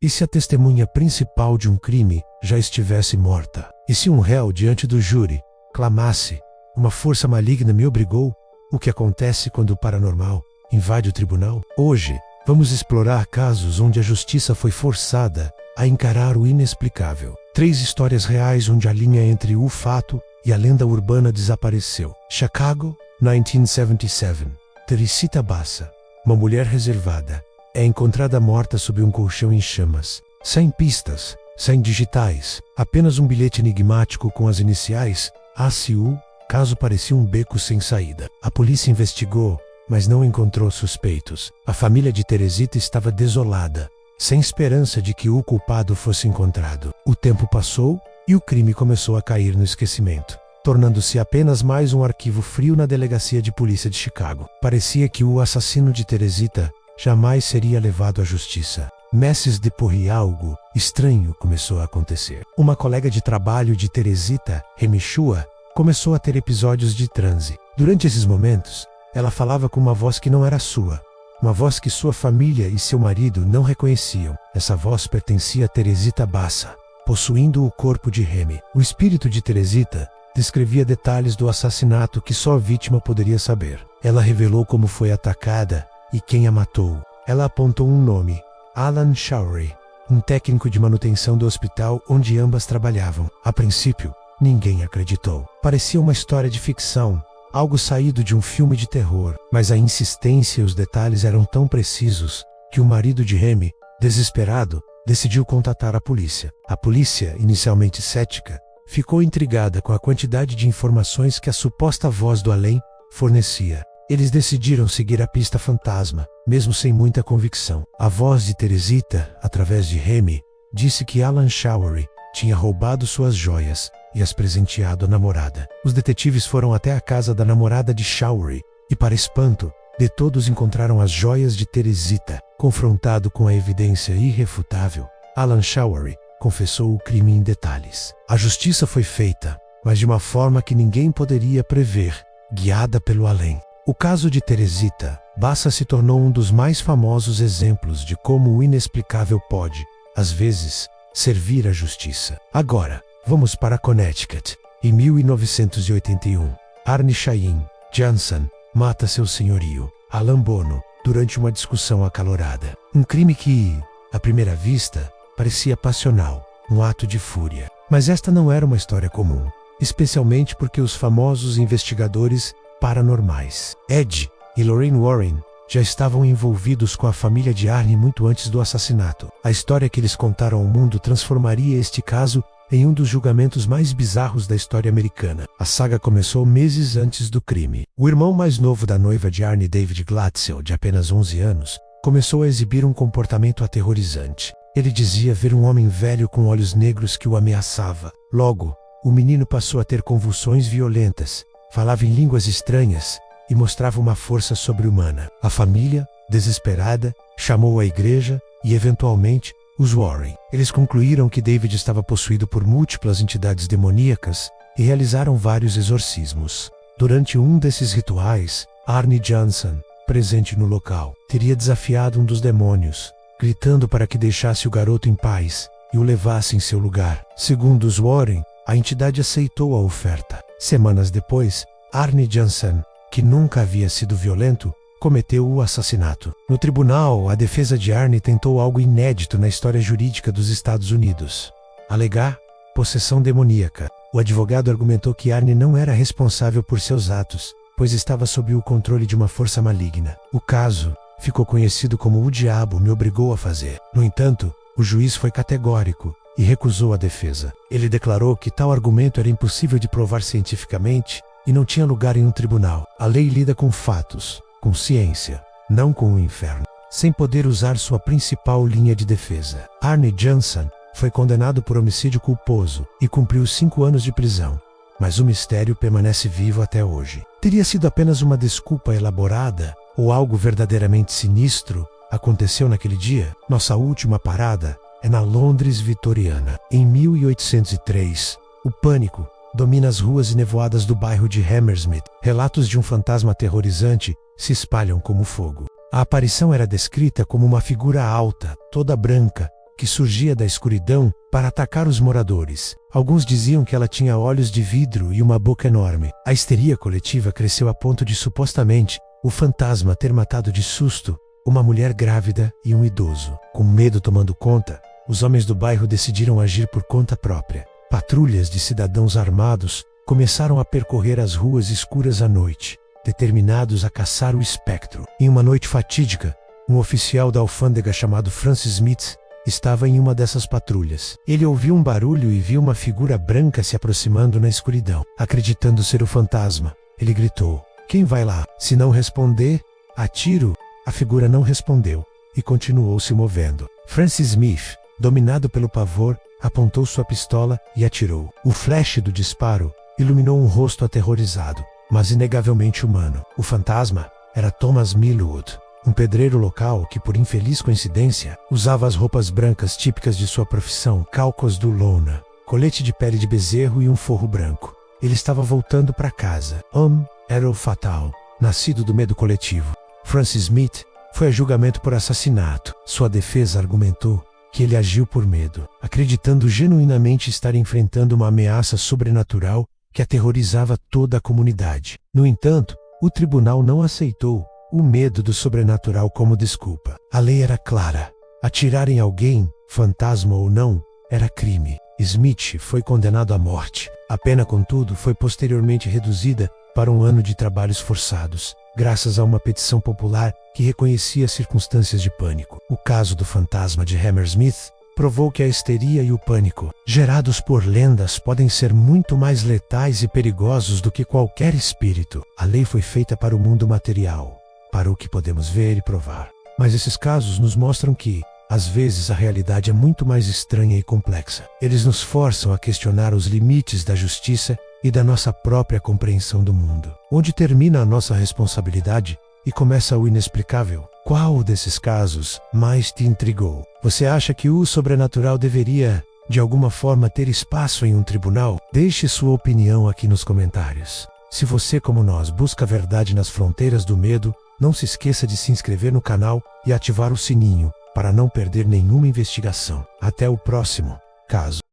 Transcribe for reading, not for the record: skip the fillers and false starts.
E se a testemunha principal de um crime já estivesse morta? E se um réu diante do júri clamasse: uma força maligna me obrigou? O que acontece quando o paranormal invade o tribunal? Hoje, vamos explorar casos onde a justiça foi forçada a encarar o inexplicável. 3 histórias reais onde a linha entre o fato e a lenda urbana desapareceu. Chicago, 1977. Teresita Bassa, uma mulher reservada, é encontrada morta sob um colchão em chamas. Sem pistas, sem digitais, apenas um bilhete enigmático com as iniciais ACU. Caso parecia um beco sem saída. A polícia investigou, mas não encontrou suspeitos. A família de Teresita estava desolada, sem esperança de que o culpado fosse encontrado. O tempo passou e o crime começou a cair no esquecimento, tornando-se apenas mais um arquivo frio na delegacia de polícia de Chicago. Parecia que o assassino de Teresita jamais seria levado à justiça. Meses depois, algo estranho começou a acontecer. Uma colega de trabalho de Teresita, Remichua, começou a ter episódios de transe. Durante esses momentos, ela falava com uma voz que não era sua. Uma voz que sua família e seu marido não reconheciam. Essa voz pertencia a Teresita Bassa, possuindo o corpo de Remy. O espírito de Teresita descrevia detalhes do assassinato que só a vítima poderia saber. Ela revelou como foi atacada e quem a matou. Ela apontou um nome: Alan Showery, um técnico de manutenção do hospital onde ambas trabalhavam. A princípio, ninguém acreditou. Parecia uma história de ficção, algo saído de um filme de terror. Mas a insistência e os detalhes eram tão precisos que o marido de Remy, desesperado, decidiu contatar a polícia. A polícia, inicialmente cética, ficou intrigada com a quantidade de informações que a suposta voz do além fornecia. Eles decidiram seguir a pista fantasma, mesmo sem muita convicção. A voz de Teresita, através de Remy, disse que Alan Showery tinha roubado suas joias e as presenteado à namorada. Os detetives foram até a casa da namorada de Showery e, para espanto de todos, encontraram as joias de Teresita. Confrontado com a evidência irrefutável, Alan Showery confessou o crime em detalhes. A justiça foi feita, mas de uma forma que ninguém poderia prever, guiada pelo além. O caso de Teresita Bassa se tornou um dos mais famosos exemplos de como o inexplicável pode, às vezes, servir à justiça. Agora, vamos para Connecticut. Em 1981, Arne Cheyenne Johnson mata seu senhorio, Alan Bono, durante uma discussão acalorada. Um crime que, à primeira vista, parecia passional, um ato de fúria. Mas esta não era uma história comum, especialmente porque os famosos investigadores paranormais, Ed e Lorraine Warren, já estavam envolvidos com a família de Arne muito antes do assassinato. A história que eles contaram ao mundo transformaria este caso em um dos julgamentos mais bizarros da história americana. A saga começou meses antes do crime. O irmão mais novo da noiva de Arne, David Glatzel, de apenas 11 anos, começou a exibir um comportamento aterrorizante. Ele dizia ver um homem velho com olhos negros que o ameaçava. Logo, o menino passou a ter convulsões violentas, falava em línguas estranhas e mostrava uma força sobre-humana. A família, desesperada, chamou a igreja e, eventualmente, os Warren. Eles concluíram que David estava possuído por múltiplas entidades demoníacas e realizaram vários exorcismos. Durante um desses rituais, Arne Johnson, presente no local, teria desafiado um dos demônios, gritando para que deixasse o garoto em paz e o levasse em seu lugar. Segundo os Warren, a entidade aceitou a oferta. Semanas depois, Arne Johnson, que nunca havia sido violento, cometeu o assassinato. No tribunal, a defesa de Arne tentou algo inédito na história jurídica dos Estados Unidos: alegar possessão demoníaca. O advogado argumentou que Arne não era responsável por seus atos, pois estava sob o controle de uma força maligna. O caso ficou conhecido como "O Diabo me obrigou a fazer". No entanto, o juiz foi categórico e recusou a defesa. Ele declarou que tal argumento era impossível de provar cientificamente e não tinha lugar em um tribunal. A lei lida com fatos, com ciência, não com o inferno. Sem poder usar sua principal linha de defesa, Arne Johnson foi condenado por homicídio culposo e cumpriu 5 anos de prisão. Mas o mistério permanece vivo até hoje. Teria sido apenas uma desculpa elaborada ou algo verdadeiramente sinistro aconteceu naquele dia? Nossa última parada é na Londres vitoriana. Em 1803, o pânico domina as ruas enevoadas do bairro de Hammersmith. Relatos de um fantasma aterrorizante se espalham como fogo. A aparição era descrita como uma figura alta, toda branca, que surgia da escuridão para atacar os moradores. Alguns diziam que ela tinha olhos de vidro e uma boca enorme. A histeria coletiva cresceu a ponto de, supostamente, o fantasma ter matado de susto uma mulher grávida e um idoso. Com medo tomando conta, os homens do bairro decidiram agir por conta própria. Patrulhas de cidadãos armados começaram a percorrer as ruas escuras à noite, determinados a caçar o espectro. Em uma noite fatídica, um oficial da alfândega chamado Francis Smith estava em uma dessas patrulhas. Ele ouviu um barulho e viu uma figura branca se aproximando na escuridão. Acreditando ser o fantasma, ele gritou: "Quem vai lá? Se não responder, atiro." A figura não respondeu e continuou se movendo. Francis Smith, dominado pelo pavor, apontou sua pistola e atirou. O flash do disparo iluminou um rosto aterrorizado, mas inegavelmente humano. O fantasma era Thomas Millwood, um pedreiro local que, por infeliz coincidência, usava as roupas brancas típicas de sua profissão, calcos do lona, colete de pele de bezerro e um forro branco. Ele estava voltando para casa. Era o fatal, nascido do medo coletivo. Francis Smith foi a julgamento por assassinato. Sua defesa argumentou que ele agiu por medo, acreditando genuinamente estar enfrentando uma ameaça sobrenatural que aterrorizava toda a comunidade. No entanto, o tribunal não aceitou o medo do sobrenatural como desculpa. A lei era clara: atirar em alguém, fantasma ou não, era crime. Smith foi condenado à morte. A pena, contudo, foi posteriormente reduzida para 1 ano de trabalhos forçados, graças a uma petição popular que reconhecia circunstâncias de pânico. O caso do fantasma de Hammersmith provou que a histeria e o pânico, gerados por lendas, podem ser muito mais letais e perigosos do que qualquer espírito. A lei foi feita para o mundo material, para o que podemos ver e provar. Mas esses casos nos mostram que, às vezes, a realidade é muito mais estranha e complexa. Eles nos forçam a questionar os limites da justiça e da nossa própria compreensão do mundo. Onde termina a nossa responsabilidade e começa o inexplicável? Qual desses casos mais te intrigou? Você acha que o sobrenatural deveria, de alguma forma, ter espaço em um tribunal? Deixe sua opinião aqui nos comentários. Se você, como nós, busca a verdade nas fronteiras do medo, não se esqueça de se inscrever no canal e ativar o sininho para não perder nenhuma investigação. Até o próximo caso.